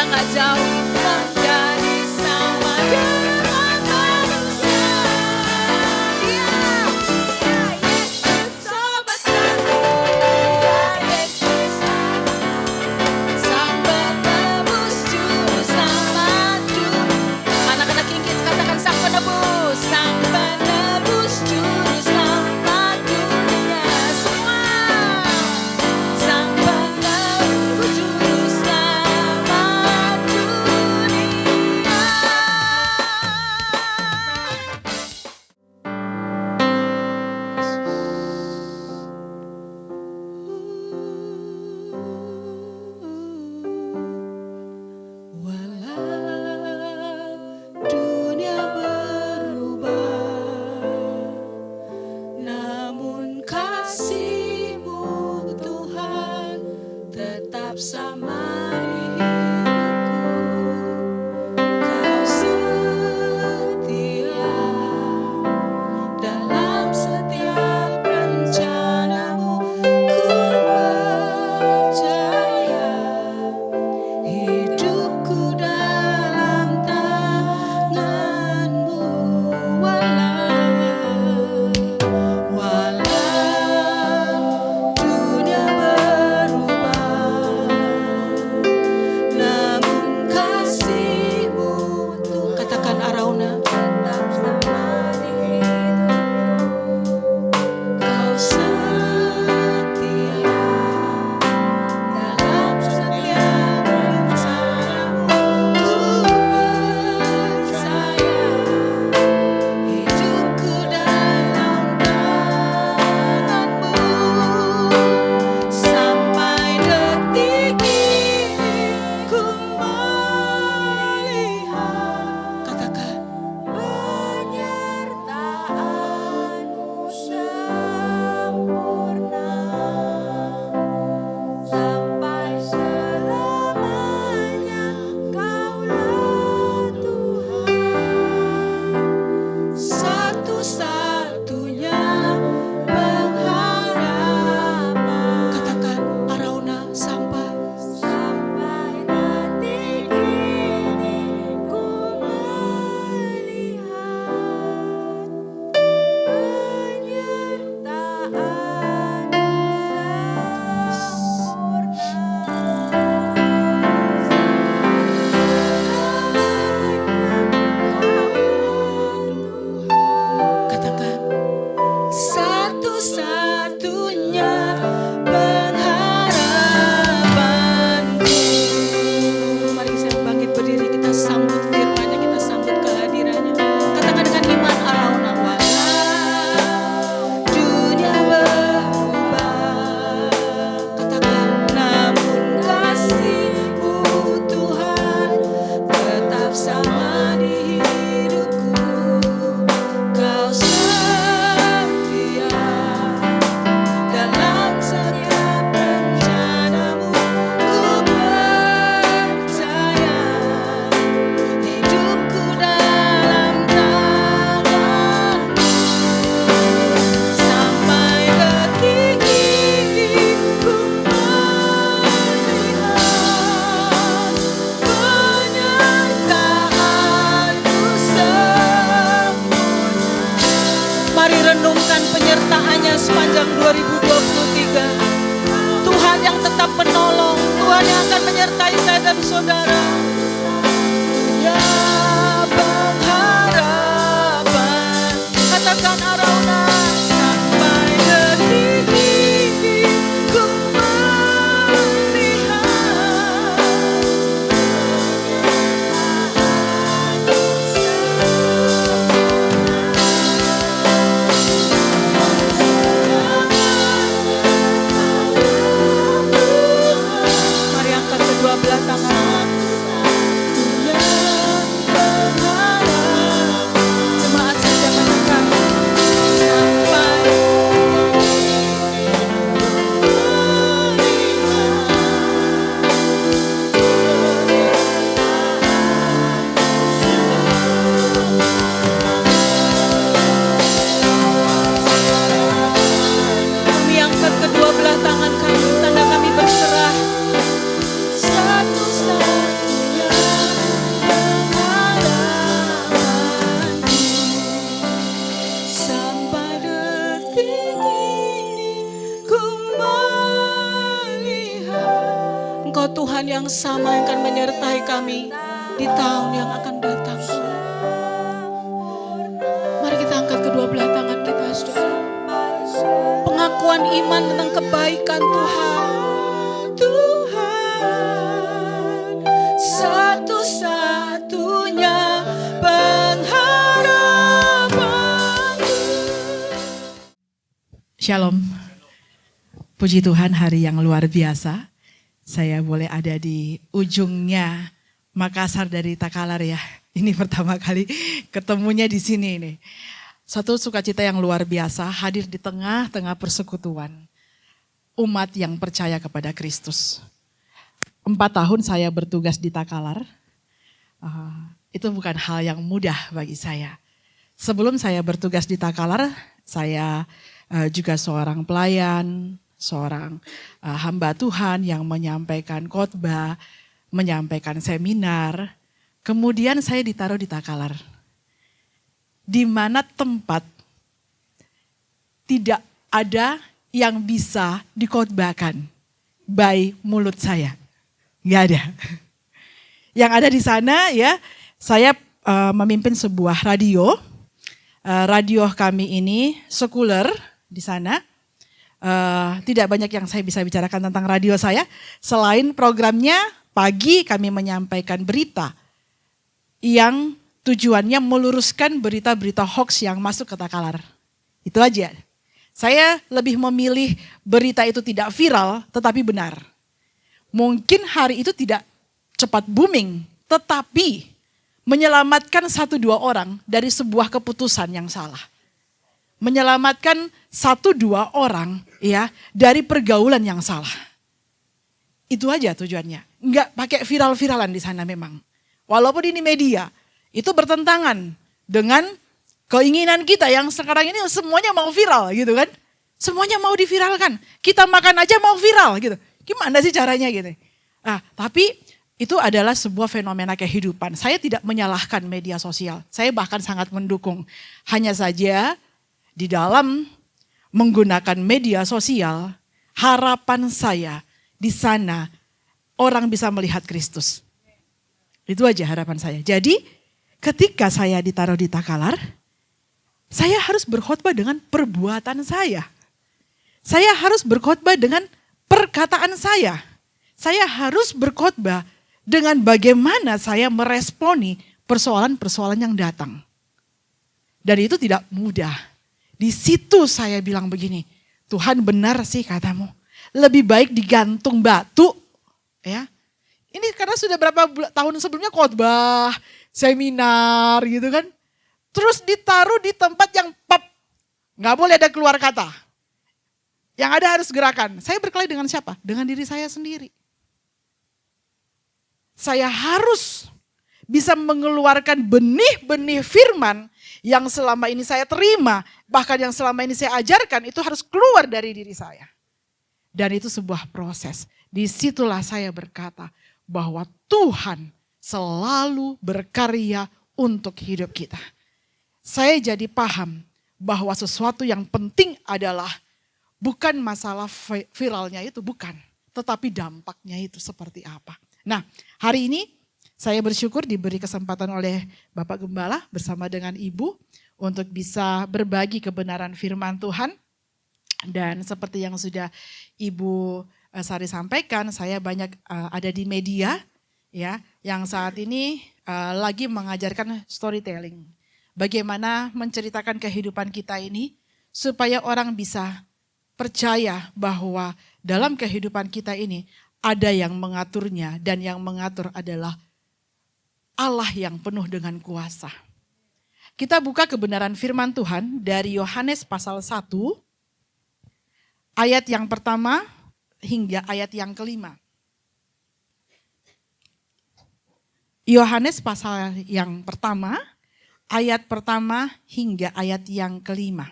nggak jauh menjadi sama dengan manusia. Ya, ya Yesus sobat kami, ya Yesus Sang Penebus Juru Selamat dunia. Anak-anak Kingkids katakan Sang Penebus, Sang Penebus Juru Selamat dunia. Semua Sang Penebus Juru Selamat dunia. Walau dunia berubah, namun kasih-Mu Tuhan tetap sama di hidupku. Kau setia dalam setiap rencana-Mu. Ku percaya hidupku dalam tangan-Mu. Walau dunia berubah, namun kasih-Mu Tuhan, katakan Arauna, tetap sama di hidupku. Kau setia dalam setiap rencana-Mu. Ku percaya hidupku dalam tangan-Mu. Sampai detik ini ku melihat, katakan, penyertaan-Mu sempurna. Sampai selamanya Kaulah Tuhan, satu-satunya pengharapan. Katakan Arauna, sampai detik ini ku melihat penyertaan-Mu sempurna. Katakan satu-satunya pengharapanku. Mari kita bangkit berdiri, kita sambut firman-Nya, kita sambut kehadiran-Nya. Katakan dengan iman Arauna, walau dunia berubah, katakan, namun kasih-Mu Tuhan tetap sama di hidupku. Kau setia dalam setiap rencana-Mu. Ku percaya hidupku dalam tangan-Mu. Sampai detik ini ku melihat penyertaan-Mu sempurna. Mari renungkan penyertaan-Nya sepanjang 2023. Tuhan yang tetap menolong, Tuhan yang akan menyertai saya dan saudara. Ya pengharapan, katakan Arauna, sampai detik ini ku melihat mari angkat kedua belah tangan. yang sama yang akan menyertai kami di tahun yang akan datang, Tuhan. Mari kita angkat kedua belah tangan kita, saudara. Pengakuan iman tentang kebaikan Tuhan. Tuhan satu-satunya pengharapanku. Shalom. Puji Tuhan, hari yang luar biasa. Saya boleh ada di ujungnya Makassar dari Takalar ya. Ini pertama kali ketemunya di sini ini. Satu sukacita yang luar biasa hadir di tengah-tengah persekutuan umat yang percaya kepada Kristus. 4 tahun saya bertugas di Takalar. Itu bukan hal yang mudah bagi saya. Sebelum saya bertugas di Takalar, saya juga seorang pelayan, seorang hamba Tuhan yang menyampaikan khotbah, menyampaikan seminar. Kemudian saya ditaruh di Takalar. Di mana tempat tidak ada yang bisa dikhotbahkan by mulut saya. Nggak ada. Yang ada di sana ya, saya memimpin sebuah radio. Radio kami ini sekuler di sana. Tidak banyak yang saya bisa bicarakan tentang radio saya. Selain programnya pagi kami menyampaikan berita yang tujuannya meluruskan berita-berita hoax yang masuk ke Takalar. Itu aja. Saya lebih memilih berita itu tidak viral tetapi benar. Mungkin hari itu tidak cepat booming, tetapi menyelamatkan 1-2 orang dari sebuah keputusan yang salah. Menyelamatkan 1-2 orang ya dari pergaulan yang salah. Itu aja tujuannya. Enggak pakai viral-viralan di sana memang. Walaupun ini media, itu bertentangan dengan keinginan kita yang sekarang ini semuanya mau viral gitu kan. Semuanya mau diviralkan. Kita makan aja mau viral gitu. Gimana sih caranya gitu. Tapi itu adalah sebuah fenomena kehidupan. Saya tidak menyalahkan media sosial. Saya bahkan sangat mendukung. Hanya saja di dalam menggunakan media sosial, harapan saya di sana orang bisa melihat Kristus. Itu aja harapan saya. Jadi ketika saya ditaruh di Takalar, saya harus berkhotbah dengan perbuatan saya. Saya harus berkhotbah dengan perkataan saya. Saya harus berkhotbah dengan bagaimana saya meresponi persoalan-persoalan yang datang. Dan itu tidak mudah. Di situ saya bilang begini, Tuhan benar sih katamu. Lebih baik digantung batu. Ya. Ini karena sudah berapa tahun sebelumnya khotbah, seminar gitu kan. Terus ditaruh di tempat yang nggak boleh ada keluar kata. Yang ada harus gerakan. Saya berkelahi dengan siapa? Dengan diri saya sendiri. Saya harus bisa mengeluarkan benih-benih firman yang selama ini saya terima, bahkan yang selama ini saya ajarkan itu harus keluar dari diri saya. Dan itu sebuah proses. Disitulah saya berkata bahwa Tuhan selalu berkarya untuk hidup kita. Saya jadi paham bahwa sesuatu yang penting adalah bukan masalah viralnya itu, bukan. Tetapi dampaknya itu seperti apa. Nah, hari ini saya bersyukur diberi kesempatan oleh Bapak Gembala bersama dengan Ibu untuk bisa berbagi kebenaran firman Tuhan. Dan seperti yang sudah Ibu Sari sampaikan, saya banyak ada di media ya yang saat ini lagi mengajarkan storytelling. Bagaimana menceritakan kehidupan kita ini supaya orang bisa percaya bahwa dalam kehidupan kita ini ada yang mengaturnya dan yang mengatur adalah Allah yang penuh dengan kuasa. Kita buka kebenaran firman Tuhan dari Yohanes pasal 1, ayat yang pertama hingga ayat yang kelima. Yohanes pasal yang pertama, ayat pertama hingga ayat yang kelima.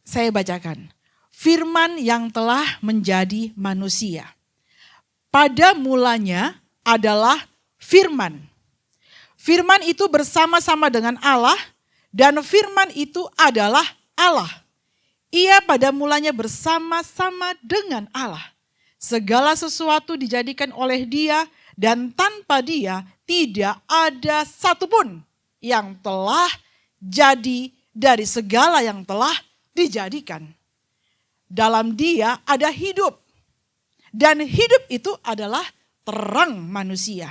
Saya bacakan. Firman yang telah menjadi manusia. Pada mulanya adalah firman. Firman itu bersama-sama dengan Allah dan firman itu adalah Allah. Ia pada mulanya bersama-sama dengan Allah. Segala sesuatu dijadikan oleh Dia dan tanpa Dia tidak ada satupun yang telah jadi dari segala yang telah dijadikan. Dalam Dia ada hidup dan hidup itu adalah terang manusia.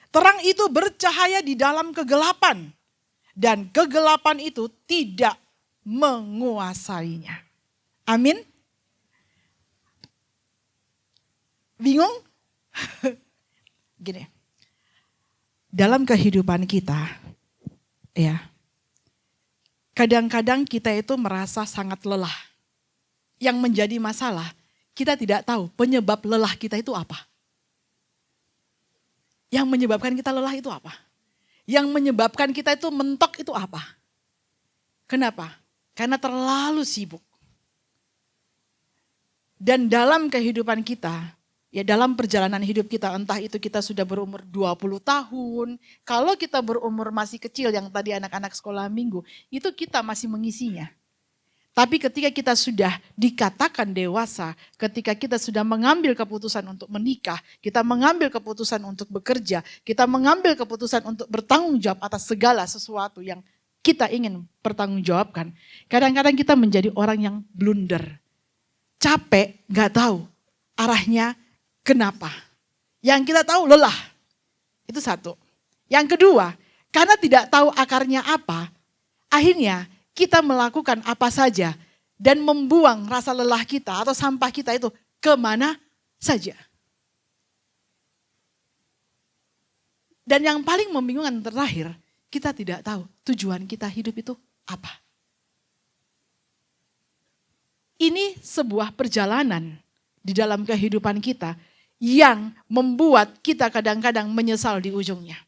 Terang itu bercahaya di dalam kegelapan dan kegelapan itu tidak menguasainya. Amin. Bingung? Gini. Dalam kehidupan kita, ya, kadang-kadang kita itu merasa sangat lelah. Yang menjadi masalah, kita tidak tahu penyebab lelah kita itu apa. Yang menyebabkan kita lelah itu apa? Yang menyebabkan kita itu mentok itu apa? Kenapa? Karena terlalu sibuk. Dan dalam kehidupan kita, ya dalam perjalanan hidup kita, entah itu kita sudah berumur 20 tahun, kalau kita berumur masih kecil yang tadi anak-anak sekolah minggu, itu kita masih mengisinya. Tapi ketika kita sudah dikatakan dewasa, ketika kita sudah mengambil keputusan untuk menikah, kita mengambil keputusan untuk bekerja, kita mengambil keputusan untuk bertanggung jawab atas segala sesuatu yang kita ingin pertanggungjawabkan. Kadang-kadang kita menjadi orang yang blunder. Capek, gak tahu arahnya kenapa. Yang kita tahu lelah. Itu satu. Yang kedua, karena tidak tahu akarnya apa, akhirnya kita melakukan apa saja dan membuang rasa lelah kita atau sampah kita itu kemana saja. Dan yang paling membingungkan terakhir, kita tidak tahu tujuan kita hidup itu apa. Ini sebuah perjalanan di dalam kehidupan kita yang membuat kita kadang-kadang menyesal di ujungnya.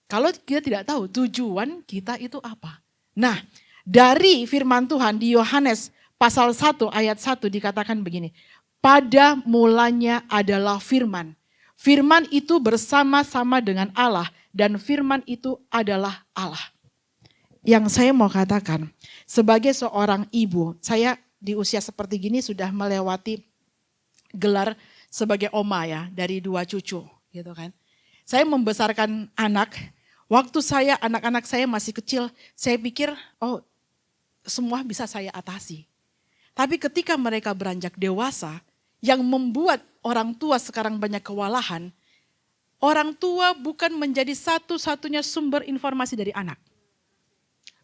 Kalau kita tidak tahu tujuan kita itu apa. Nah, dari firman Tuhan di Yohanes pasal 1 ayat 1 dikatakan begini. Pada mulanya adalah firman. Firman itu bersama-sama dengan Allah dan firman itu adalah Allah. Yang saya mau katakan, sebagai seorang ibu, saya di usia seperti gini sudah melewati gelar sebagai oma ya, dari 2 cucu gitu kan. Saya membesarkan anak, waktu anak-anak saya masih kecil, saya pikir semua bisa saya atasi. Tapi ketika mereka beranjak dewasa, yang membuat orang tua sekarang banyak kewalahan, orang tua bukan menjadi satu-satunya sumber informasi dari anak.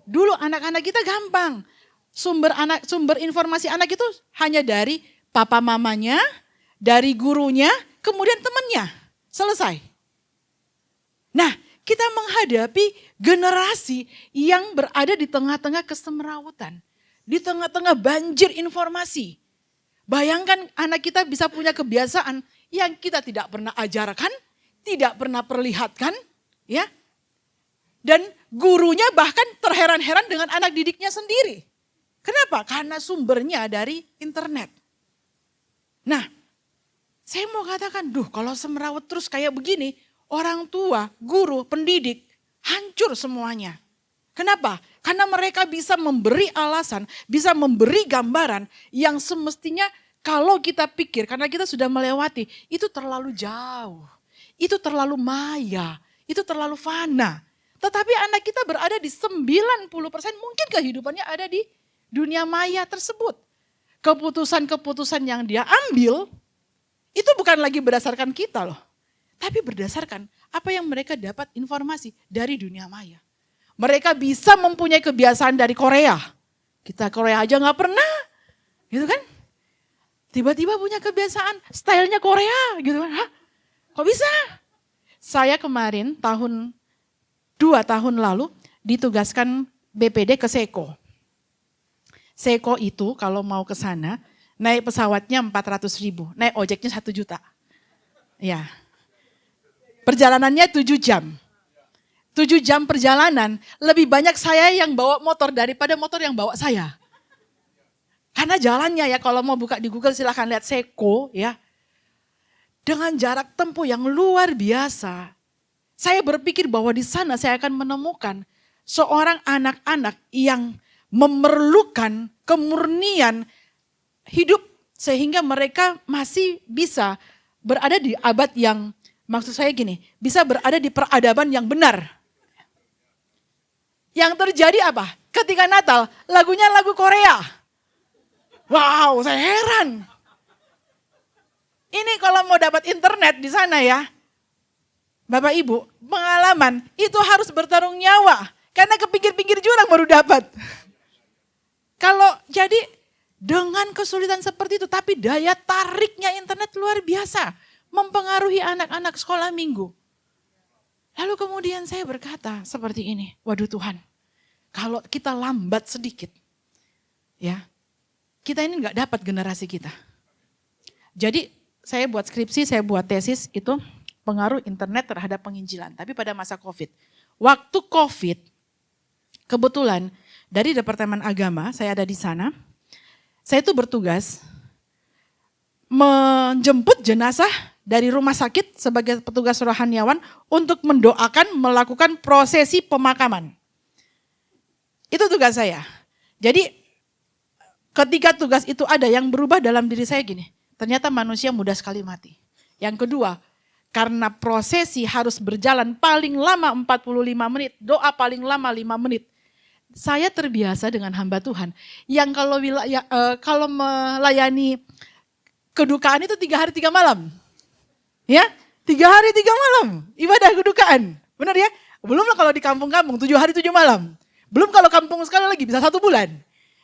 Dulu anak-anak kita gampang. Sumber informasi anak itu hanya dari papa mamanya, dari gurunya, kemudian temannya. Selesai. Nah, kita menghadapi generasi yang berada di tengah-tengah kesemrawutan. Di tengah-tengah banjir informasi. Bayangkan anak kita bisa punya kebiasaan yang kita tidak pernah ajarkan, tidak pernah perlihatkan. Ya. Dan gurunya bahkan terheran-heran dengan anak didiknya sendiri. Kenapa? Karena sumbernya dari internet. Nah, saya mau katakan, kalau semrawut terus kayak begini, orang tua, guru, pendidik, hancur semuanya. Kenapa? Karena mereka bisa memberi alasan, bisa memberi gambaran yang semestinya kalau kita pikir, karena kita sudah melewati, itu terlalu jauh. Itu terlalu maya, itu terlalu fana. Tetapi anak kita berada di 90% mungkin kehidupannya ada di dunia maya tersebut. Keputusan-keputusan yang dia ambil, itu bukan lagi berdasarkan kita loh. Tapi berdasarkan apa yang mereka dapat informasi dari dunia maya. Mereka bisa mempunyai kebiasaan dari Korea. Kita Korea aja gak pernah. Gitu kan. Tiba-tiba punya kebiasaan stylenya Korea. Gitu kan. Hah? Kok bisa? Saya kemarin 2 tahun lalu ditugaskan BPD ke Seko. Seko itu kalau mau ke sana naik pesawatnya 400.000. Naik ojeknya 1 juta. Ya. Perjalanannya 7 jam. 7 jam perjalanan, lebih banyak saya yang bawa motor daripada motor yang bawa saya. Karena jalannya ya, kalau mau buka di Google silahkan lihat Seko ya. Dengan jarak tempuh yang luar biasa. Saya berpikir bahwa di sana saya akan menemukan seorang anak-anak yang memerlukan kemurnian hidup sehingga mereka masih bisa berada di abad yang, maksud saya gini, bisa berada di peradaban yang benar. Yang terjadi apa? Ketika Natal, lagunya lagu Korea. Wow, saya heran. Ini kalau mau dapat internet di sana ya, Bapak Ibu, pengalaman itu harus bertarung nyawa. Karena ke pinggir-pinggir jurang baru dapat. Kalau jadi dengan kesulitan seperti itu, tapi daya tariknya internet luar biasa. Mempengaruhi anak-anak sekolah minggu. Lalu kemudian saya berkata seperti ini, waduh Tuhan, kalau kita lambat sedikit, ya kita ini nggak dapat generasi kita. Jadi saya buat skripsi, saya buat tesis itu pengaruh internet terhadap penginjilan. Tapi pada masa COVID, waktu COVID, kebetulan dari Departemen Agama, saya ada di sana, saya itu bertugas menjemput jenazah dari rumah sakit sebagai petugas rohaniawan untuk mendoakan, melakukan prosesi pemakaman. Itu tugas saya. Jadi ketika tugas itu ada, yang berubah dalam diri saya gini, ternyata manusia mudah sekali mati. Yang kedua, karena prosesi harus berjalan paling lama 45 menit, doa paling lama 5 menit. Saya terbiasa dengan hamba Tuhan yang kalau melayani kedukaan itu 3 hari 3 malam. Ya, 3 hari 3 malam ibadah kedukaan. Benar ya? Belum lah kalau di kampung-kampung 7 hari 7 malam. Belum kalau kampung sekali lagi bisa 1 bulan.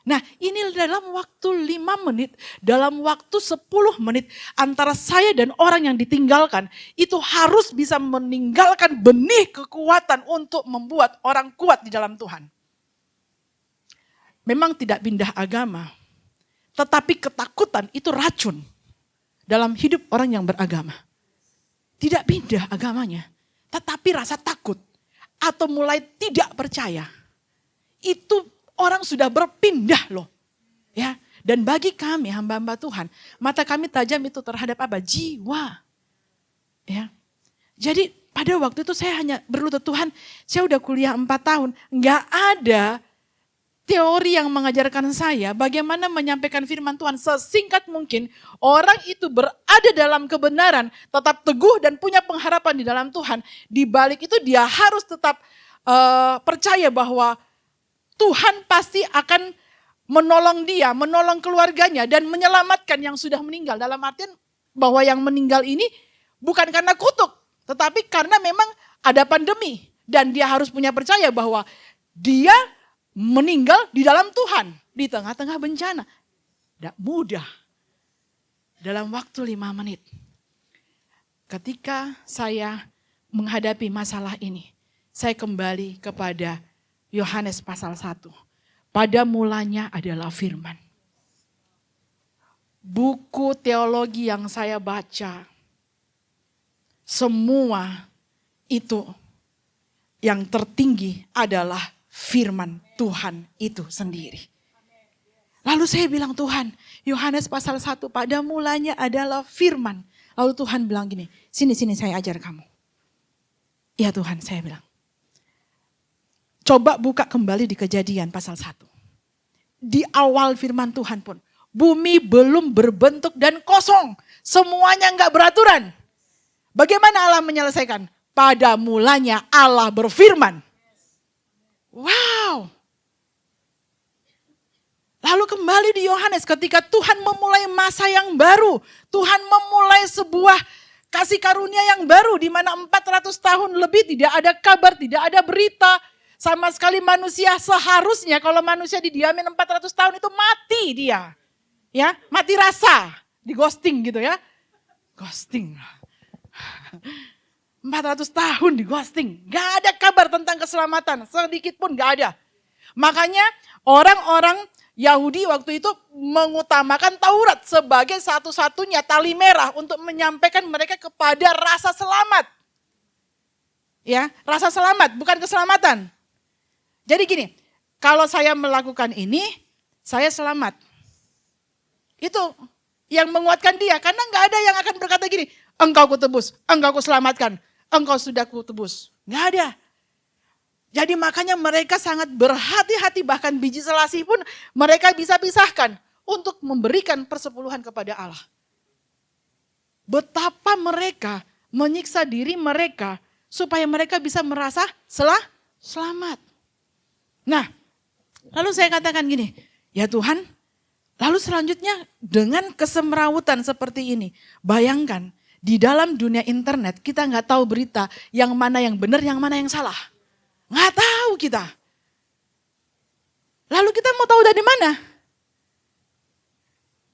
Nah ini dalam waktu 5 menit, dalam waktu 10 menit antara saya dan orang yang ditinggalkan itu harus bisa meninggalkan benih kekuatan untuk membuat orang kuat di dalam Tuhan. Memang tidak pindah agama, tetapi ketakutan itu racun dalam hidup orang yang beragama. Tidak pindah agamanya, tetapi rasa takut atau mulai tidak percaya. Itu orang sudah berpindah loh. Ya, dan bagi kami hamba-hamba Tuhan, mata kami tajam itu terhadap apa? Jiwa. Ya. Jadi pada waktu itu saya hanya berlutut, Tuhan, saya udah kuliah 4 tahun, enggak ada teori yang mengajarkan saya bagaimana menyampaikan firman Tuhan sesingkat mungkin. Orang itu berada dalam kebenaran, tetap teguh dan punya pengharapan di dalam Tuhan. Di balik itu dia harus tetap percaya bahwa Tuhan pasti akan menolong dia, menolong keluarganya dan menyelamatkan yang sudah meninggal. Dalam artian bahwa yang meninggal ini bukan karena kutuk, tetapi karena memang ada pandemi. Dan dia harus punya percaya bahwa dia meninggal di dalam Tuhan, di tengah-tengah bencana. Tidak mudah. Dalam waktu 5 menit. Ketika saya menghadapi masalah ini, saya kembali kepada Yohanes pasal 1. Pada mulanya adalah firman. Buku teologi yang saya baca, semua itu yang tertinggi adalah firman Tuhan itu sendiri. Lalu saya bilang, Tuhan, Yohanes pasal 1 pada mulanya adalah firman. Lalu Tuhan bilang gini, sini saya ajar kamu. Ya Tuhan, saya bilang. Coba buka kembali di Kejadian pasal 1. Di awal firman Tuhan pun, bumi belum berbentuk dan kosong. Semuanya enggak beraturan. Bagaimana Allah menyelesaikan? Pada mulanya Allah berfirman. Wow. Lalu kembali di Yohanes ketika Tuhan memulai masa yang baru. Tuhan memulai sebuah kasih karunia yang baru di mana 400 tahun lebih tidak ada kabar, tidak ada berita. Sama sekali manusia seharusnya kalau manusia didiamin 400 tahun itu mati dia. Ya, mati rasa, di ghosting gitu ya. Ghosting. 400 tahun di ghosting. Gak ada kabar tentang keselamatan. Sedikit pun gak ada. Makanya orang-orang Yahudi waktu itu mengutamakan Taurat sebagai satu-satunya tali merah untuk menyampaikan mereka kepada rasa selamat. Ya, rasa selamat bukan keselamatan. Jadi gini, kalau saya melakukan ini, saya selamat. Itu yang menguatkan dia. Karena gak ada yang akan berkata gini, engkau kutebus, engkau kuselamatkan. Engkau sudah kutebus. Enggak ada. Jadi makanya mereka sangat berhati-hati, bahkan biji selasi pun mereka bisa pisahkan untuk memberikan persepuluhan kepada Allah. Betapa mereka menyiksa diri mereka supaya mereka bisa merasa selamat. Nah, lalu saya katakan gini, ya Tuhan, lalu selanjutnya dengan kesemrawutan seperti ini, bayangkan di dalam dunia internet kita nggak tahu berita yang mana yang benar, yang mana yang salah. Nggak tahu kita. Lalu kita mau tahu dari mana?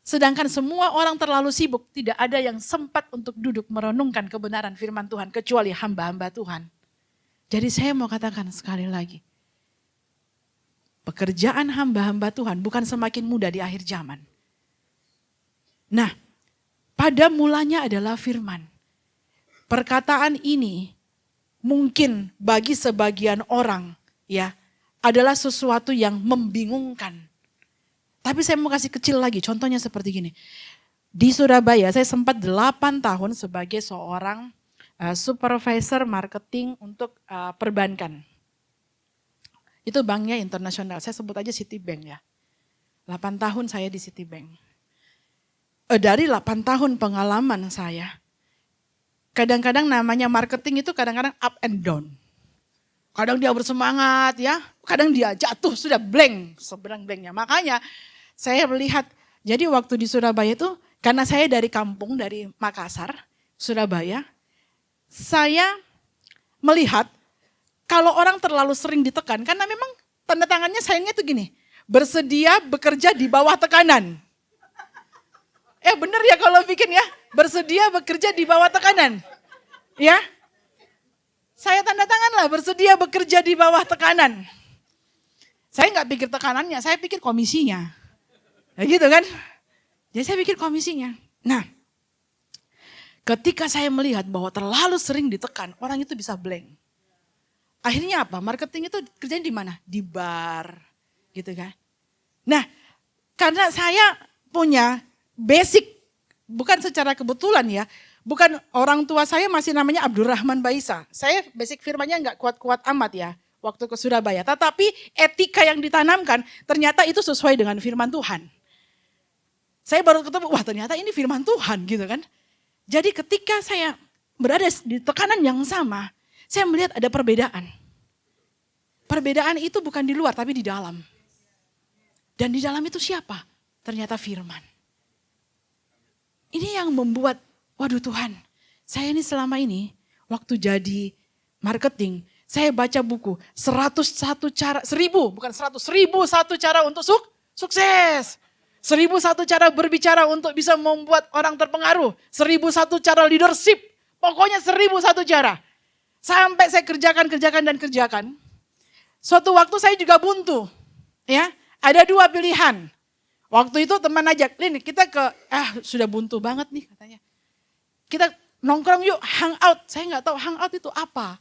Sedangkan semua orang terlalu sibuk, tidak ada yang sempat untuk duduk merenungkan kebenaran firman Tuhan, kecuali hamba-hamba Tuhan. Jadi saya mau katakan sekali lagi, pekerjaan hamba-hamba Tuhan bukan semakin mudah di akhir zaman. Nah, pada mulanya adalah firman. Perkataan ini mungkin bagi sebagian orang ya adalah sesuatu yang membingungkan. Tapi saya mau kasih kecil lagi, contohnya seperti gini. Di Surabaya saya sempat 8 tahun sebagai seorang supervisor marketing untuk perbankan. Itu banknya internasional, saya sebut aja Citibank ya. 8 tahun saya di Citibank. Dari 8 tahun pengalaman saya, kadang-kadang namanya marketing itu kadang-kadang up and down. Kadang dia bersemangat ya, kadang dia jatuh sudah blank, seberang-blanknya. Makanya saya melihat, jadi waktu di Surabaya itu, karena saya dari kampung, dari Makassar, Surabaya, saya melihat kalau orang terlalu sering ditekan, karena memang tanda tangannya sayangnya itu gini, bersedia bekerja di bawah tekanan. Bener ya kalau bikin ya, bersedia bekerja di bawah tekanan. Ya, saya tanda tangan lah, bersedia bekerja di bawah tekanan. Saya nggak pikir tekanannya, saya pikir komisinya. Ya gitu kan, jadi saya pikir komisinya. Nah, ketika saya melihat bahwa terlalu sering ditekan, orang itu bisa blank. Akhirnya apa? Marketing itu kerjanya di mana? Di bar, gitu kan. Nah, karena saya punya basic, bukan secara kebetulan ya, bukan orang tua saya masih namanya Abdurrahman Baisa. Saya basic firmannya nggak kuat-kuat amat ya, waktu ke Surabaya. Tetapi etika yang ditanamkan ternyata itu sesuai dengan firman Tuhan. Saya baru ketemu, wah ternyata ini firman Tuhan gitu kan. Jadi ketika saya berada di tekanan yang sama, saya melihat ada perbedaan. Perbedaan itu bukan di luar tapi di dalam. Dan di dalam itu siapa? Ternyata firman. Ini yang membuat, waduh Tuhan, saya ini selama ini waktu jadi marketing, saya baca buku 101 cara, 1000 bukan 100, 1001 cara untuk sukses. 1001 cara berbicara untuk bisa membuat orang terpengaruh. 1001 cara leadership. Pokoknya 1001 cara. Sampai saya kerjakan. Suatu waktu saya juga buntu. Ya, ada 2 pilihan. Waktu itu teman ajak, Lin kita sudah buntu banget nih katanya. Kita nongkrong yuk, hangout. Saya nggak tahu hangout itu apa.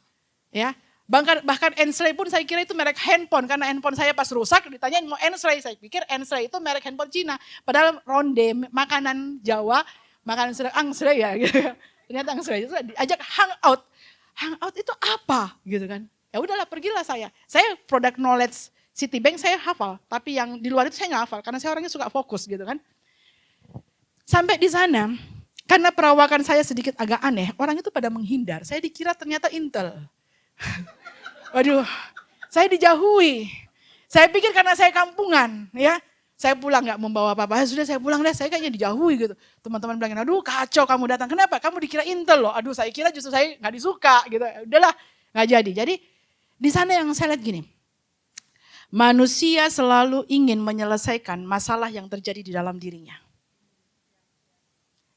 Ya, bahkan Ensley pun saya kira itu merek handphone. Karena handphone saya pas rusak ditanyain mau Ensley. Saya pikir Ensley itu merek handphone Cina. Padahal ronde, makanan Jawa, makanan Angsley ya. Gitu. Ternyata Angsley itu diajak hangout. Hangout itu apa gitu kan. Ya udahlah pergilah saya. Saya product knowledge Citibank saya hafal. Tapi yang di luar itu saya nggak hafal. Karena saya orangnya suka fokus gitu kan. Sampai di sana, karena perawakan saya sedikit agak aneh. Orang itu pada menghindar. Saya dikira ternyata Intel. Waduh, saya dijauhi. Saya pikir karena saya kampungan, ya. Saya pulang nggak membawa apa-apa. Sudah saya pulang deh, saya kayaknya dijauhi gitu. Teman-teman bilang, aduh kacau kamu datang. Kenapa? Kamu dikira Intel loh. Aduh saya kira justru saya nggak disuka gitu. Udahlah, nggak jadi. Jadi di sana yang saya lihat gini. Manusia selalu ingin menyelesaikan masalah yang terjadi di dalam dirinya.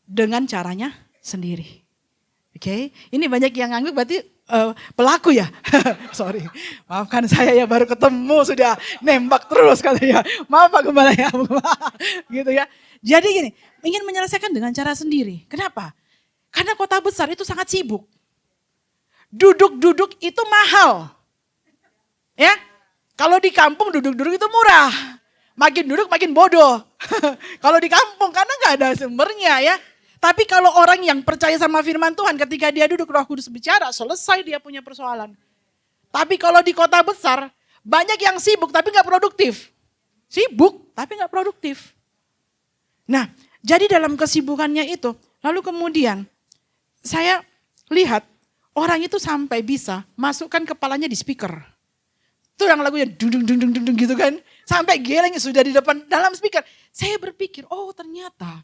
Dengan caranya sendiri. Oke, ini banyak yang ngangguk berarti pelaku ya. Sorry, maafkan saya ya baru ketemu sudah nembak terus katanya. Maaf Pak Gembala ya. Gitu ya. Jadi gini, ingin menyelesaikan dengan cara sendiri. Kenapa? Karena kota besar itu sangat sibuk. Duduk-duduk itu mahal. Ya, kalau di kampung duduk-duduk itu murah. Makin duduk makin bodoh. Kalau di kampung karena nggak ada sumbernya ya. Tapi kalau orang yang percaya sama firman Tuhan ketika dia duduk Roh Kudus bicara, selesai dia punya persoalan. Tapi kalau di kota besar, banyak yang sibuk tapi gak produktif. Sibuk tapi gak produktif. Nah, jadi dalam kesibukannya itu, lalu kemudian saya lihat orang itu sampai bisa masukkan kepalanya di speaker. Itu yang lagunya dung dung dung dung dung gitu kan. Sampai geleng sudah di depan dalam speaker. Saya berpikir, oh ternyata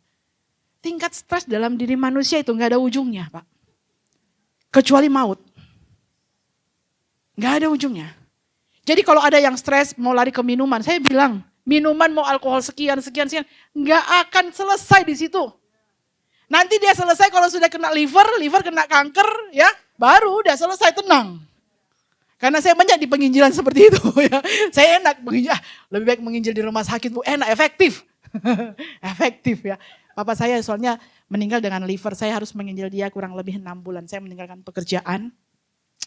tingkat stres dalam diri manusia itu gak ada ujungnya, Pak. Kecuali maut. Gak ada ujungnya. Jadi kalau ada yang stres mau lari ke minuman, saya bilang, minuman mau alkohol sekian, gak akan selesai di situ. Nanti dia selesai kalau sudah kena liver kena kanker, ya baru udah selesai, tenang. Karena saya banyak di penginjilan seperti itu ya. Saya enak menginjil, lebih baik menginjil di rumah sakit, Bu, enak, efektif. Efektif ya. Papa saya soalnya meninggal dengan liver, saya harus menginjil dia kurang lebih 6 bulan. Saya meninggalkan pekerjaan,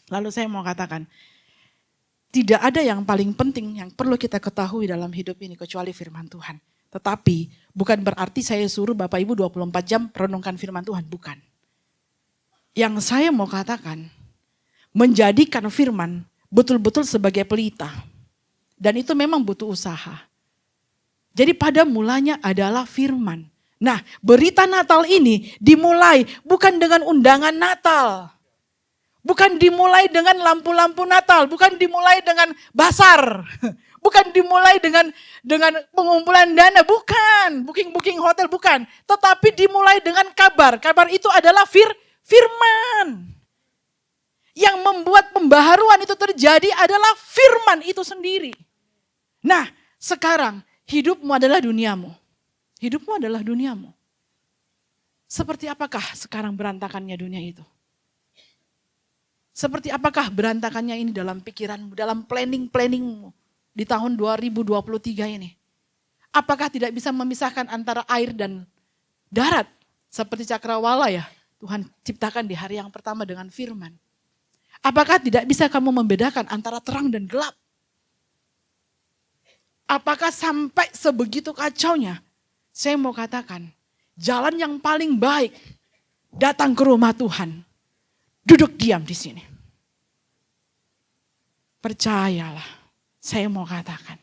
lalu saya mau katakan, tidak ada yang paling penting yang perlu kita ketahui dalam hidup ini kecuali firman Tuhan. Tetapi bukan berarti saya suruh Bapak Ibu 24 jam renungkan firman Tuhan, bukan. Yang saya mau katakan, menjadikan firman betul-betul sebagai pelita. Dan itu memang butuh usaha. Jadi pada mulanya adalah firman. Nah, berita Natal ini dimulai bukan dengan undangan Natal. Bukan dimulai dengan lampu-lampu Natal, bukan dimulai dengan basar, bukan dimulai dengan pengumpulan dana, bukan, booking hotel, bukan. Tetapi dimulai dengan kabar. Kabar itu adalah firman. Yang membuat pembaharuan itu terjadi adalah firman itu sendiri. Nah, sekarang hidupmu adalah duniamu. Hidupmu adalah duniamu. Seperti apakah sekarang berantakannya dunia itu? Seperti apakah berantakannya ini dalam pikiranmu, dalam planningmu di tahun 2023 ini? Apakah tidak bisa memisahkan antara air dan darat? Seperti cakrawala ya, Tuhan ciptakan di hari yang pertama dengan firman. Apakah tidak bisa kamu membedakan antara terang dan gelap? Apakah sampai sebegitu kacaunya? Saya mau katakan, jalan yang paling baik, datang ke rumah Tuhan. Duduk diam di sini. Percayalah, saya mau katakan.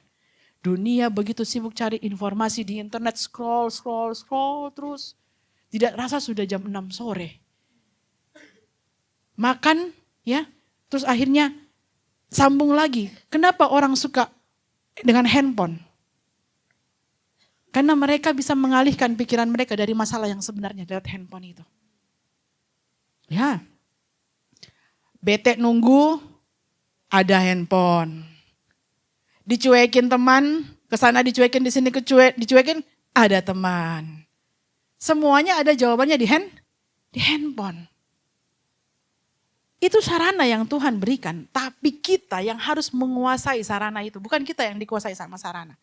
Dunia begitu sibuk cari informasi di internet, scroll terus. Tidak rasa sudah jam 6 sore. Makan, ya, terus akhirnya sambung lagi. Kenapa orang suka dengan handphone? Karena mereka bisa mengalihkan pikiran mereka dari masalah yang sebenarnya lewat handphone itu. Ya, bete nunggu, ada handphone. Dicuekin teman, kesana dicuekin, di sini dicuekin, ada teman. Semuanya ada jawabannya di handphone. Itu sarana yang Tuhan berikan, tapi kita yang harus menguasai sarana itu. Bukan kita yang dikuasai sama sarana.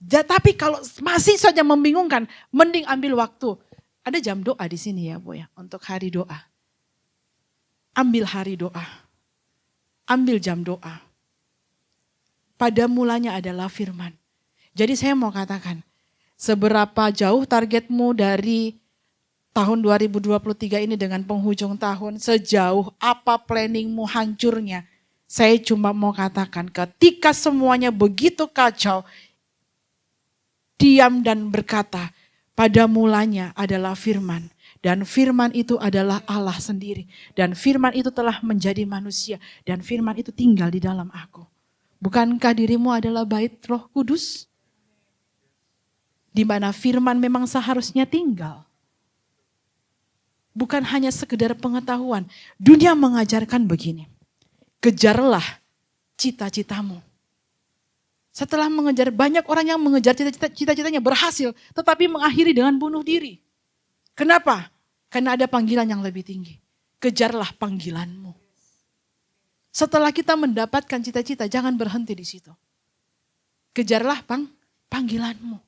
Tapi kalau masih saja membingungkan, mending ambil waktu. Ada jam doa di sini ya Bu ya, untuk hari doa. Ambil hari doa. Ambil jam doa. Pada mulanya adalah firman. Jadi saya mau katakan, seberapa jauh targetmu dari tahun 2023 ini dengan penghujung tahun, sejauh apa planningmu hancurnya. Saya cuma mau katakan, ketika semuanya begitu kacau, diam dan berkata, pada mulanya adalah firman. Dan firman itu adalah Allah sendiri. Dan firman itu telah menjadi manusia. Dan firman itu tinggal di dalam aku. Bukankah dirimu adalah bait Roh Kudus? Di mana firman memang seharusnya tinggal. Bukan hanya sekedar pengetahuan. Dunia mengajarkan begini. Kejarlah cita-citamu. Setelah mengejar, banyak orang yang mengejar cita-citanya berhasil. Tetapi mengakhiri dengan bunuh diri. Kenapa? Karena ada panggilan yang lebih tinggi. Kejarlah panggilanmu. Setelah kita mendapatkan cita-cita, jangan berhenti di situ. Kejarlah panggilanmu.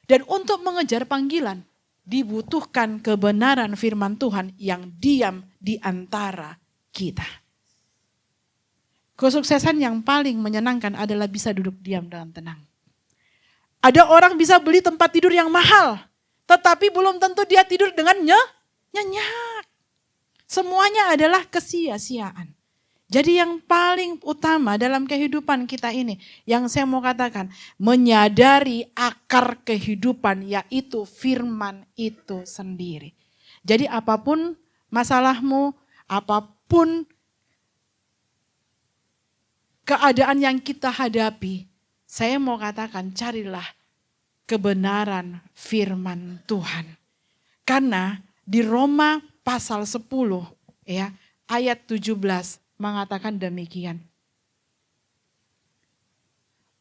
Dan untuk mengejar panggilan, dibutuhkan kebenaran firman Tuhan yang diam di antara kita. Kesuksesan yang paling menyenangkan adalah bisa duduk diam dalam tenang. Ada orang bisa beli tempat tidur yang mahal, tetapi belum tentu dia tidur dengan nyenyak. Semuanya adalah kesia-siaan. Jadi yang paling utama dalam kehidupan kita ini, yang saya mau katakan, menyadari akar kehidupan yaitu firman itu sendiri. Jadi apapun masalahmu, apapun keadaan yang kita hadapi, saya mau katakan carilah kebenaran firman Tuhan. Karena di Roma pasal 10 ya, ayat 17 mengatakan demikian.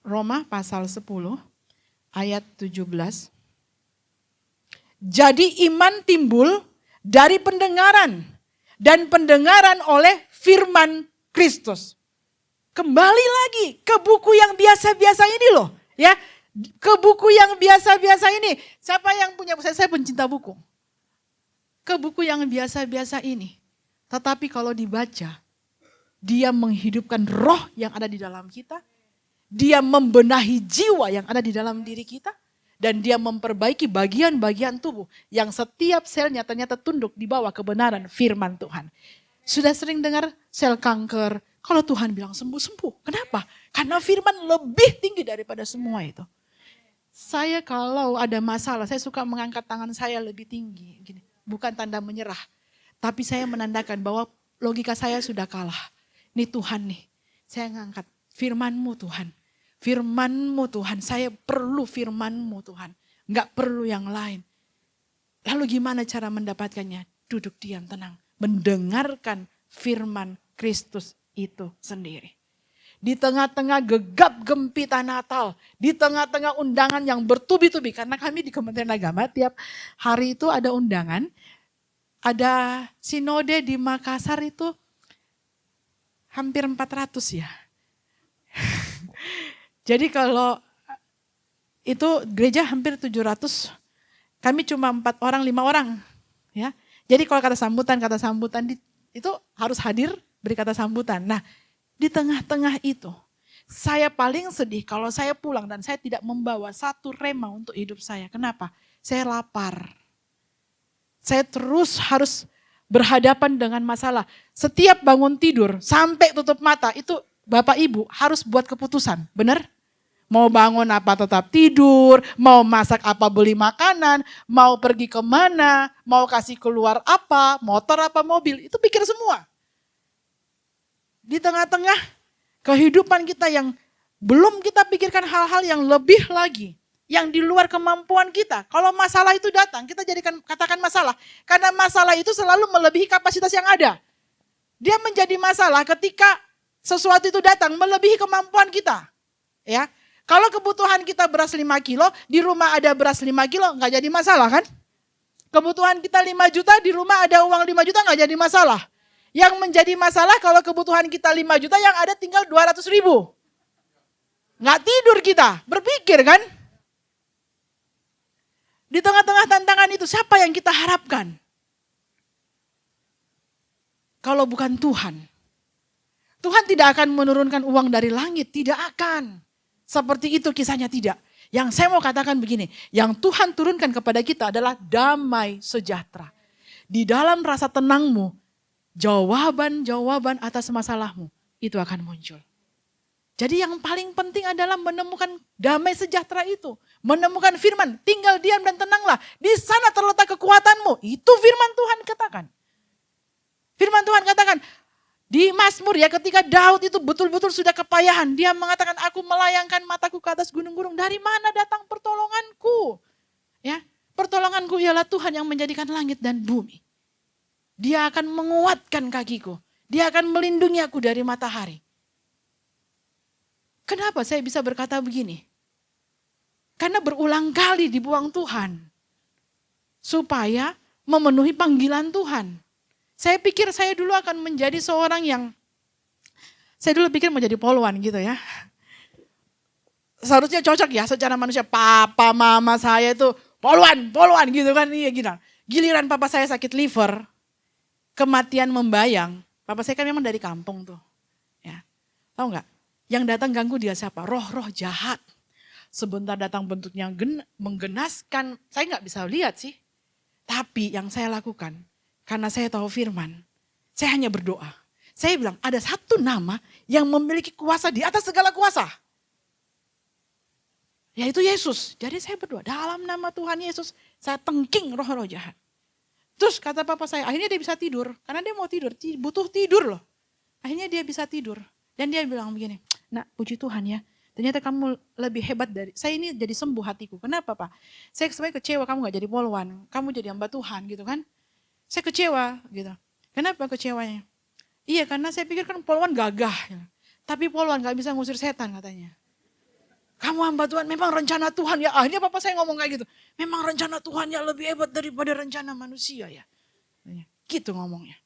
Roma pasal 10 ayat 17. Jadi iman timbul dari pendengaran dan pendengaran oleh firman Kristus. Kembali lagi ke buku yang biasa-biasa ini loh, ya. Ke buku yang biasa-biasa ini. Siapa yang punya? Saya pencinta buku. Ke buku yang biasa-biasa ini. Tetapi kalau dibaca, dia menghidupkan roh yang ada di dalam kita. Dia membenahi jiwa yang ada di dalam diri kita. Dan dia memperbaiki bagian-bagian tubuh yang setiap selnya ternyata tunduk di bawah kebenaran firman Tuhan. Sudah sering dengar sel kanker, kalau Tuhan bilang sembuh-sembuh. Kenapa? Karena firman lebih tinggi daripada semua itu. Saya kalau ada masalah, saya suka mengangkat tangan saya lebih tinggi. Gini. Bukan tanda menyerah. Tapi saya menandakan bahwa logika saya sudah kalah. Ini Tuhan nih, saya ngangkat firman-Mu Tuhan. Firman-Mu Tuhan, saya perlu firman-Mu Tuhan. Enggak perlu yang lain. Lalu gimana cara mendapatkannya? Duduk diam, tenang. Mendengarkan firman Kristus itu sendiri. Di tengah-tengah gegap gempita Natal, di tengah-tengah undangan yang bertubi-tubi. Karena kami di Kementerian Agama tiap hari itu ada undangan. Ada sinode di Makassar itu hampir 400 ya. Jadi kalau itu gereja hampir 700, kami cuma 4 orang, 5 orang. Ya. Jadi kalau kata sambutan itu harus hadir beri kata sambutan. Nah di tengah-tengah itu saya paling sedih kalau saya pulang dan saya tidak membawa satu rema untuk hidup saya. Kenapa? Saya lapar. Saya terus harus berhadapan dengan masalah. Setiap bangun tidur sampai tutup mata itu Bapak Ibu harus buat keputusan. Benar? Mau bangun apa tetap tidur, mau masak apa beli makanan, mau pergi kemana, mau kasih keluar apa, motor apa mobil. Itu pikir semua. Di tengah-tengah kehidupan kita yang belum kita pikirkan hal-hal yang lebih lagi. Yang di luar kemampuan kita. Kalau masalah itu datang, kita katakan masalah. Karena masalah itu selalu melebihi kapasitas yang ada. Dia menjadi masalah ketika sesuatu itu datang melebihi kemampuan kita. Ya, kalau kebutuhan kita beras 5 kilo, di rumah ada beras 5 kilo, nggak jadi masalah kan? Kebutuhan kita 5 juta, di rumah ada uang 5 juta, nggak jadi masalah. Yang menjadi masalah kalau kebutuhan kita 5 juta, yang ada tinggal 200 ribu. Nggak tidur kita, berpikir kan? Di tengah-tengah tantangan itu siapa yang kita harapkan? Kalau bukan Tuhan. Tuhan tidak akan menurunkan uang dari langit, tidak akan. Seperti itu kisahnya tidak. Yang saya mau katakan begini, yang Tuhan turunkan kepada kita adalah damai sejahtera. Di dalam rasa tenangmu, jawaban-jawaban atas masalahmu itu akan muncul. Jadi yang paling penting adalah menemukan damai sejahtera itu. Menemukan firman, tinggal diam dan tenanglah. Di sana terletak kekuatanmu. Itu firman Tuhan katakan. Firman Tuhan katakan, di Mazmur ya ketika Daud itu betul-betul sudah kepayahan. Dia mengatakan, aku melayangkan mataku ke atas gunung-gunung. Dari mana datang pertolonganku? Ya, pertolonganku ialah Tuhan yang menjadikan langit dan bumi. Dia akan menguatkan kakiku. Dia akan melindungi aku dari matahari. Kenapa saya bisa berkata begini? Karena berulang kali dibuang Tuhan. Supaya memenuhi panggilan Tuhan. Saya pikir saya dulu akan menjadi seorang yang, saya dulu pikir mau jadi poluan gitu ya. Seharusnya cocok ya secara manusia. Papa, mama saya itu poluan gitu kan. Iya gitu. Giliran papa saya sakit liver, kematian membayang. Papa saya kan memang dari kampung tuh. Ya. Tahu nggak? Yang datang ganggu dia siapa? Roh-roh jahat. Sebentar datang bentuknya menggenaskan. Saya nggak bisa lihat sih. Tapi yang saya lakukan, karena saya tahu firman, saya hanya berdoa. Saya bilang ada satu nama yang memiliki kuasa di atas segala kuasa. Yaitu Yesus. Jadi saya berdoa dalam nama Tuhan Yesus saya tengking roh-roh jahat. Terus kata papa saya, akhirnya dia bisa tidur. Karena dia mau tidur, butuh tidur loh. Akhirnya dia bisa tidur. Dan dia bilang begini, nak puji Tuhan ya. Ternyata kamu lebih hebat dari, saya ini jadi sembuh hatiku. Kenapa Pak? Saya sebenarnya kecewa kamu gak jadi poluan. Kamu jadi hamba Tuhan gitu kan. Saya kecewa gitu. Kenapa kecewanya? Iya karena saya pikir kan poluan gagah. Tapi poluan gak bisa ngusir setan katanya. Kamu hamba Tuhan, memang rencana Tuhan ya. Akhirnya papa saya ngomong kayak gitu. Memang rencana Tuhan ya lebih hebat daripada rencana manusia ya. Gitu ngomongnya.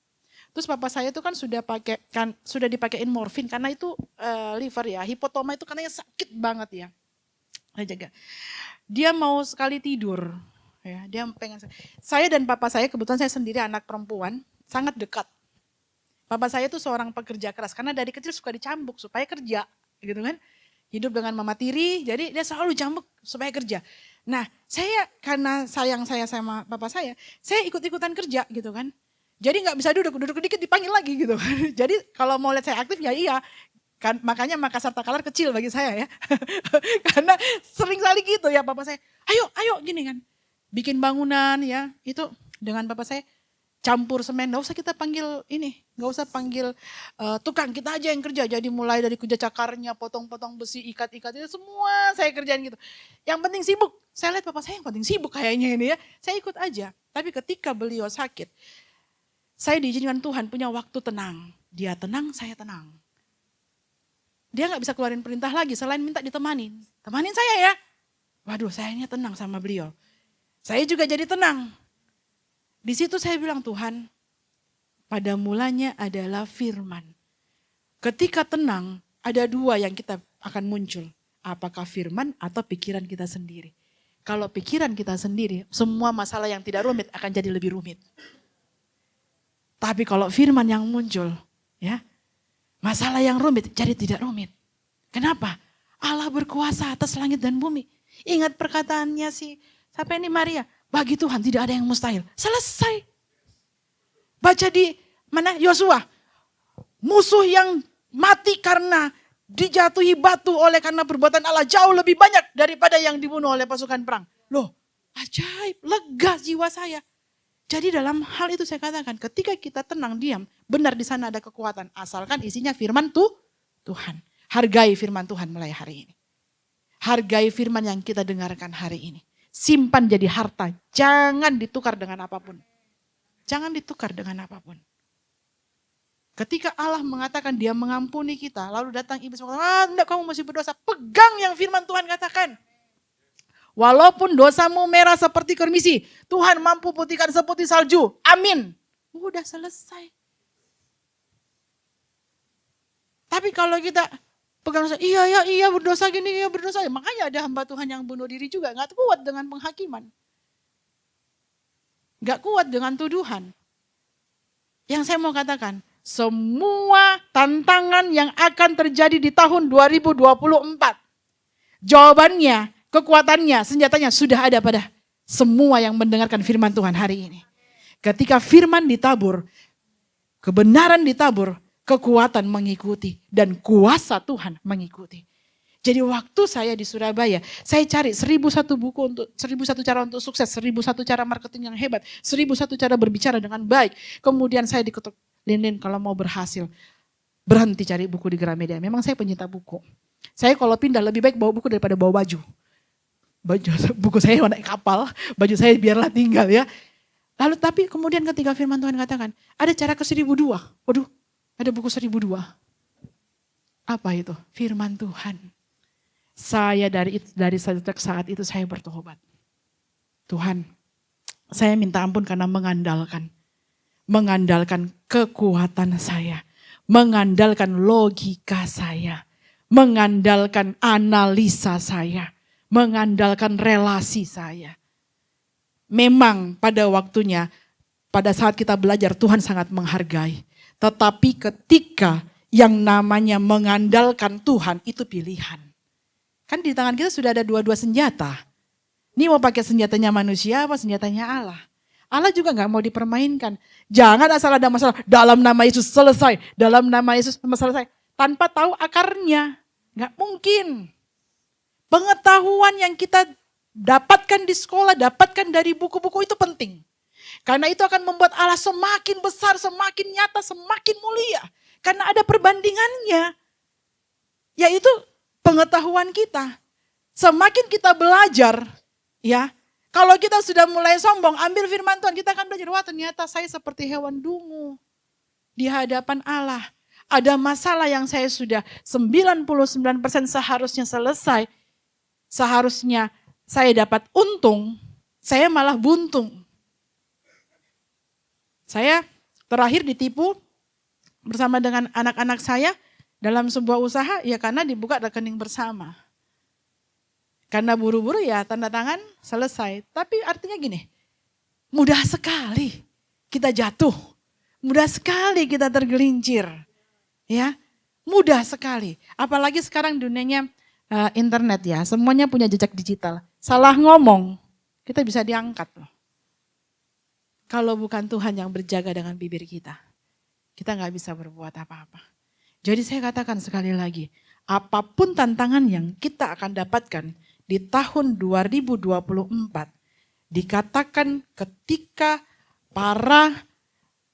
Terus papa saya itu kan sudah dipakein morfin karena itu liver ya, hipotoma itu karena sakit banget ya. Jaga. Dia mau sekali tidur, ya. Dia pengen. Saya dan papa saya kebetulan saya sendiri anak perempuan, sangat dekat. Papa saya itu seorang pekerja keras karena dari kecil suka dicambuk supaya kerja, gitu kan. Hidup dengan mama tiri, jadi dia selalu cambuk supaya kerja. Nah, saya karena sayang saya sama papa saya ikut-ikutan kerja gitu kan. Jadi nggak bisa duduk dikit dipanggil lagi gitu kan. Jadi kalau mau lihat saya aktif ya iya. Kan, makanya Makassar Takalar kecil bagi saya ya. Karena sering kali gitu ya papa saya. Ayo gini kan. Bikin bangunan ya. Itu dengan papa saya campur semen. Gak usah kita panggil ini. Gak usah panggil tukang. Kita aja yang kerja. Jadi mulai dari kerja cakarnya, potong-potong besi, ikat-ikat itu semua saya kerjain gitu. Yang penting sibuk. Saya lihat papa saya yang penting sibuk kayaknya ini ya. Saya ikut aja. Tapi ketika beliau sakit. Saya diizinkan Tuhan punya waktu tenang. Dia tenang, saya tenang. Dia gak bisa keluarin perintah lagi selain minta ditemanin. Temanin saya ya. Waduh saya ini tenang sama beliau. Saya juga jadi tenang. Di situ saya bilang Tuhan, pada mulanya adalah firman. Ketika tenang, ada dua yang kita akan muncul. Apakah firman atau pikiran kita sendiri. Kalau pikiran kita sendiri, semua masalah yang tidak rumit akan jadi lebih rumit. Tapi kalau firman yang muncul, ya, masalah yang rumit jadi tidak rumit. Kenapa? Allah berkuasa atas langit dan bumi. Ingat perkataannya siapa ini Maria? Bagi Tuhan tidak ada yang mustahil. Selesai. Baca di mana? Yosua. Musuh yang mati karena dijatuhi batu oleh karena perbuatan Allah jauh lebih banyak daripada yang dibunuh oleh pasukan perang. Loh, ajaib, lega jiwa saya. Jadi dalam hal itu saya katakan ketika kita tenang diam, benar di sana ada kekuatan. Asalkan isinya firman Tuhan. Hargai firman Tuhan mulai hari ini. Hargai firman yang kita dengarkan hari ini. Simpan jadi harta, jangan ditukar dengan apapun. Jangan ditukar dengan apapun. Ketika Allah mengatakan dia mengampuni kita, lalu datang iblis mengatakan, enggak kamu masih berdosa. Pegang yang firman Tuhan katakan. Walaupun dosamu merah seperti kermisi, Tuhan mampu putihkan seputih salju. Amin. Udah selesai. Tapi kalau kita pegang dosa, iya berdosa gini, iya berdosa. Makanya ada hamba Tuhan yang bunuh diri juga. Gak kuat dengan penghakiman. Gak kuat dengan tuduhan. Yang saya mau katakan, semua tantangan yang akan terjadi di tahun 2024. Jawabannya, kekuatannya, senjatanya sudah ada pada semua yang mendengarkan firman Tuhan hari ini. Ketika firman ditabur, kebenaran ditabur, kekuatan mengikuti dan kuasa Tuhan mengikuti. Jadi waktu saya di Surabaya, saya cari 1001 buku untuk 1001 cara untuk sukses, 1001 cara marketing yang hebat, 1001 cara berbicara dengan baik. Kemudian saya diketuk, Lin, kalau mau berhasil, berhenti cari buku di Gramedia. Memang saya pencinta buku. Saya kalau pindah lebih baik bawa buku daripada bawa baju. Buku saya naik kapal, baju saya biarlah tinggal ya. Lalu tapi kemudian ketika firman Tuhan katakan, ada cara ke 1002. Waduh, ada buku 1002. Apa itu? Firman Tuhan. Saya dari saat itu saya bertobat. Tuhan, saya minta ampun karena mengandalkan kekuatan saya, mengandalkan logika saya, mengandalkan analisa saya, mengandalkan relasi saya. Memang pada waktunya, pada saat kita belajar Tuhan sangat menghargai. Tetapi ketika yang namanya mengandalkan Tuhan itu pilihan. Kan di tangan kita sudah ada dua-dua senjata. Ini mau pakai senjatanya manusia apa senjatanya Allah? Allah juga gak mau dipermainkan. Jangan asal ada masalah, dalam nama Yesus selesai, dalam nama Yesus selesai. Tanpa tahu akarnya, gak mungkin. Pengetahuan yang kita dapatkan di sekolah, dapatkan dari buku-buku itu penting. Karena itu akan membuat Allah semakin besar, semakin nyata, semakin mulia. Karena ada perbandingannya. Yaitu pengetahuan kita. Semakin kita belajar, ya. Kalau kita sudah mulai sombong, ambil firman Tuhan, kita akan belajar, wah ternyata saya seperti hewan dungu di hadapan Allah. Ada masalah yang saya sudah 99% seharusnya selesai. Seharusnya saya dapat untung, saya malah buntung. Saya terakhir ditipu bersama dengan anak-anak saya dalam sebuah usaha, ya karena dibuka rekening bersama. Karena buru-buru ya tanda tangan selesai. Tapi artinya gini, mudah sekali kita jatuh. Mudah sekali kita tergelincir. Ya, mudah sekali. Apalagi sekarang dunianya internet ya, semuanya punya jejak digital. Salah ngomong, kita bisa diangkat loh. Kalau bukan Tuhan yang berjaga dengan bibir kita gak bisa berbuat apa-apa. Jadi saya katakan sekali lagi, apapun tantangan yang kita akan dapatkan di tahun 2024, dikatakan ketika para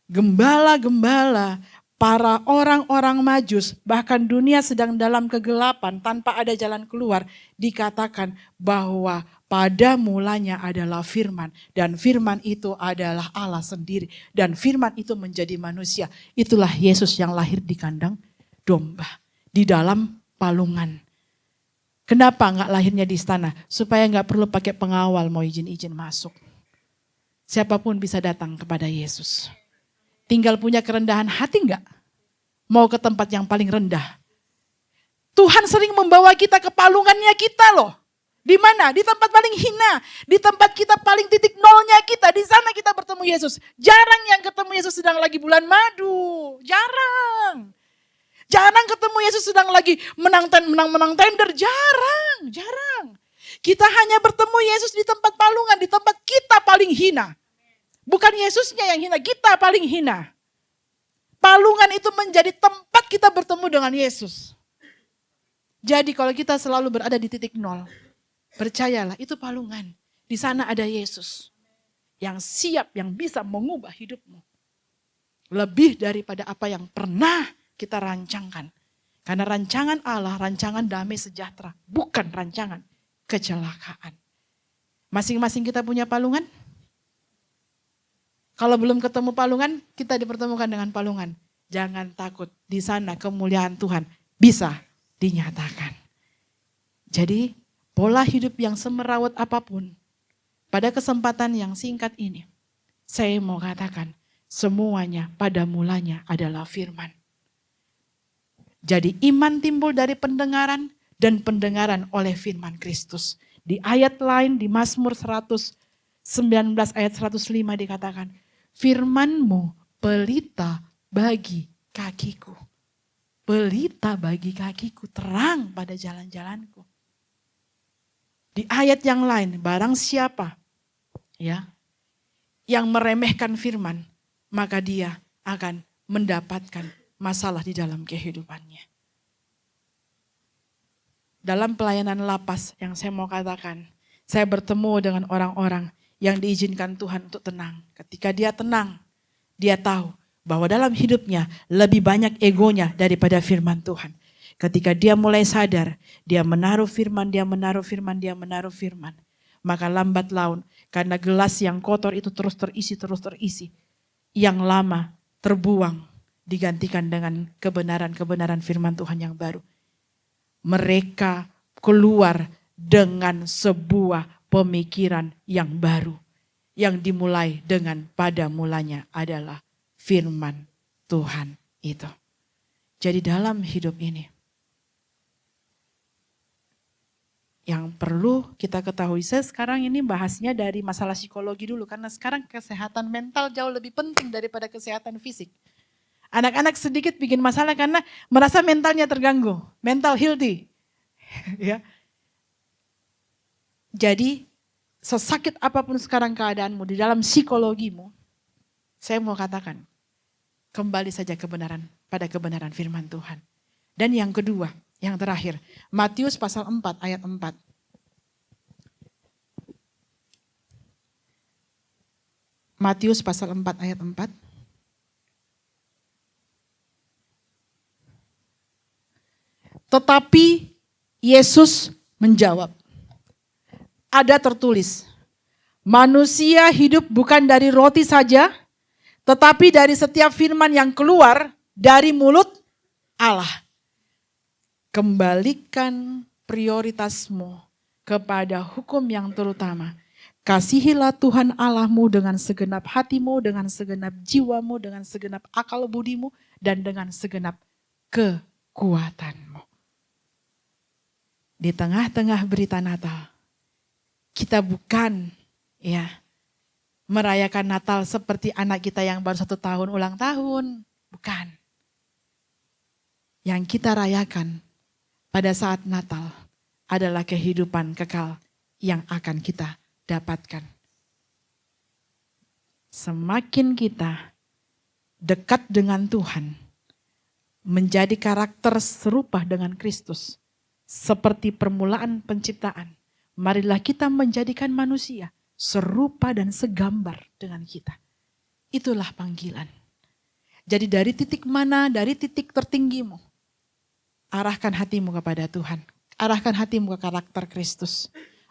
gembala-gembala, para orang-orang Majus, bahkan dunia sedang dalam kegelapan tanpa ada jalan keluar, dikatakan bahwa pada mulanya adalah firman, dan firman itu adalah Allah sendiri, dan firman itu menjadi manusia. Itulah Yesus yang lahir di kandang domba, di dalam palungan. Kenapa enggak lahirnya di istana? Supaya enggak perlu pakai pengawal mau izin-izin masuk. Siapapun bisa datang kepada Yesus. Tinggal punya kerendahan hati enggak? Mau ke tempat yang paling rendah. Tuhan sering membawa kita ke palungannya kita loh. Di mana? Di tempat paling hina. Di tempat kita paling titik nolnya kita. Di sana kita bertemu Yesus. Jarang yang ketemu Yesus sedang lagi bulan madu. Jarang. Jarang ketemu Yesus sedang lagi menang tender. Jarang. Kita hanya bertemu Yesus di tempat palungan. Di tempat kita paling hina. Bukan Yesusnya yang hina, kita paling hina. Palungan itu menjadi tempat kita bertemu dengan Yesus. Jadi kalau kita selalu berada di titik nol, percayalah itu palungan. Di sana ada Yesus. Yang siap, yang bisa mengubah hidupmu. Lebih daripada apa yang pernah kita rancangkan. Karena rancangan Allah, rancangan damai sejahtera. Bukan rancangan kecelakaan. Masing-masing kita punya palungan. Kalau belum ketemu palungan, kita dipertemukan dengan palungan. Jangan takut, di sana kemuliaan Tuhan bisa dinyatakan. Jadi pola hidup yang semerawat apapun, pada kesempatan yang singkat ini, saya mau katakan semuanya pada mulanya adalah firman. Jadi iman timbul dari pendengaran dan pendengaran oleh firman Kristus. Di ayat lain di Mazmur 119 ayat 105 dikatakan, firman-Mu pelita bagi kakiku. Pelita bagi kakiku, terang pada jalan-jalanku. Di ayat yang lain, barang siapa ya yang meremehkan firman, maka dia akan mendapatkan masalah di dalam kehidupannya. Dalam pelayanan lapas yang saya mau katakan, saya bertemu dengan orang-orang yang diizinkan Tuhan untuk tenang. Ketika dia tenang, dia tahu bahwa dalam hidupnya lebih banyak egonya daripada firman Tuhan. Ketika dia mulai sadar, dia menaruh firman, maka lambat laun, karena gelas yang kotor itu terus terisi, yang lama terbuang, digantikan dengan kebenaran-kebenaran firman Tuhan yang baru. Mereka keluar dengan sebuah pemikiran yang baru. Yang dimulai dengan pada mulanya adalah firman Tuhan itu. Jadi dalam hidup ini, yang perlu kita ketahui, saya sekarang ini bahasnya dari masalah psikologi dulu. Karena sekarang kesehatan mental jauh lebih penting daripada kesehatan fisik. Anak-anak sedikit bikin masalah karena merasa mentalnya terganggu. Mental healthy. Ya. Jadi sesakit apapun sekarang keadaanmu, di dalam psikologimu, saya mau katakan, kembali saja pada kebenaran firman Tuhan. Dan yang kedua, yang terakhir, Matius pasal 4 ayat 4. Matius pasal 4 ayat 4. Tetapi Yesus menjawab, ada tertulis, manusia hidup bukan dari roti saja, tetapi dari setiap firman yang keluar dari mulut Allah. Kembalikan prioritasmu kepada hukum yang terutama. Kasihilah Tuhan Allahmu dengan segenap hatimu, dengan segenap jiwamu, dengan segenap akal budimu, dan dengan segenap kekuatanmu. Di tengah-tengah berita Natal, kita bukan merayakan Natal seperti anak kita yang baru 1 tahun ulang tahun. Bukan. Yang kita rayakan pada saat Natal adalah kehidupan kekal yang akan kita dapatkan. Semakin kita dekat dengan Tuhan, menjadi karakter serupa dengan Kristus, seperti permulaan penciptaan, marilah kita menjadikan manusia serupa dan segambar dengan kita. Itulah panggilan. Jadi dari titik mana, dari titik tertinggimu, arahkan hatimu kepada Tuhan. Arahkan hatimu ke karakter Kristus.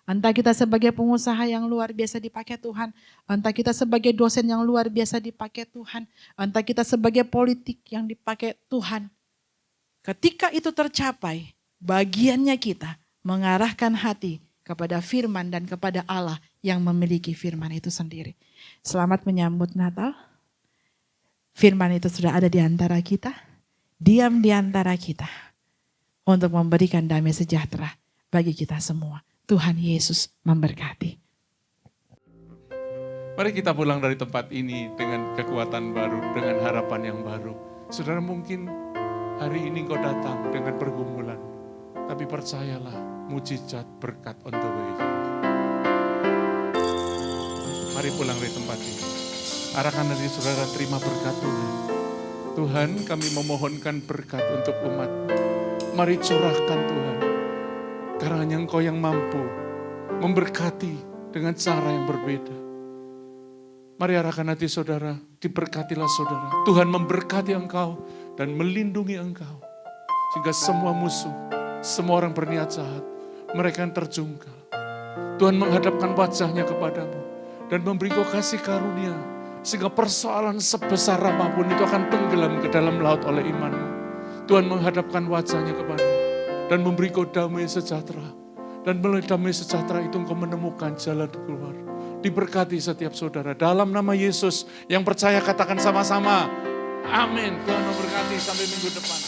Entah kita sebagai pengusaha yang luar biasa dipakai Tuhan. Entah kita sebagai dosen yang luar biasa dipakai Tuhan. Entah kita sebagai politik yang dipakai Tuhan. Ketika itu tercapai, bagiannya kita mengarahkan hati kepada firman dan kepada Allah yang memiliki firman itu sendiri. Selamat menyambut Natal. Firman itu sudah ada di antara kita. Diam di antara kita. Untuk memberikan damai sejahtera bagi kita semua. Tuhan Yesus memberkati. Mari kita pulang dari tempat ini dengan kekuatan baru, dengan harapan yang baru. Saudara, mungkin hari ini kau datang dengan pergumulan, tapi percayalah, mujizat berkat on the way. Mari pulang dari tempat ini. Arahkan hati saudara, terima berkat Tuhan. Tuhan, kami memohonkan berkat untuk umat. Mari curahkan Tuhan. Karena hanya Engkau yang mampu memberkati dengan cara yang berbeda. Mari arahkan hati saudara, diberkatilah saudara. Tuhan memberkati engkau dan melindungi engkau. Sehingga semua musuh, semua orang berniat jahat, mereka yang terjungkal. Tuhan menghadapkan wajahnya kepadamu dan memberi kau kasih karunia. Sehingga persoalan sebesar apapun itu akan tenggelam ke dalam laut oleh imanmu. Tuhan menghadapkan wajahnya kepadamu dan memberi kau damai sejahtera. Dan melalui damai sejahtera itu engkau menemukan jalan keluar. Diberkati setiap saudara. Dalam nama Yesus, yang percaya katakan sama-sama. Amin. Tuhan memberkati sampai minggu depan.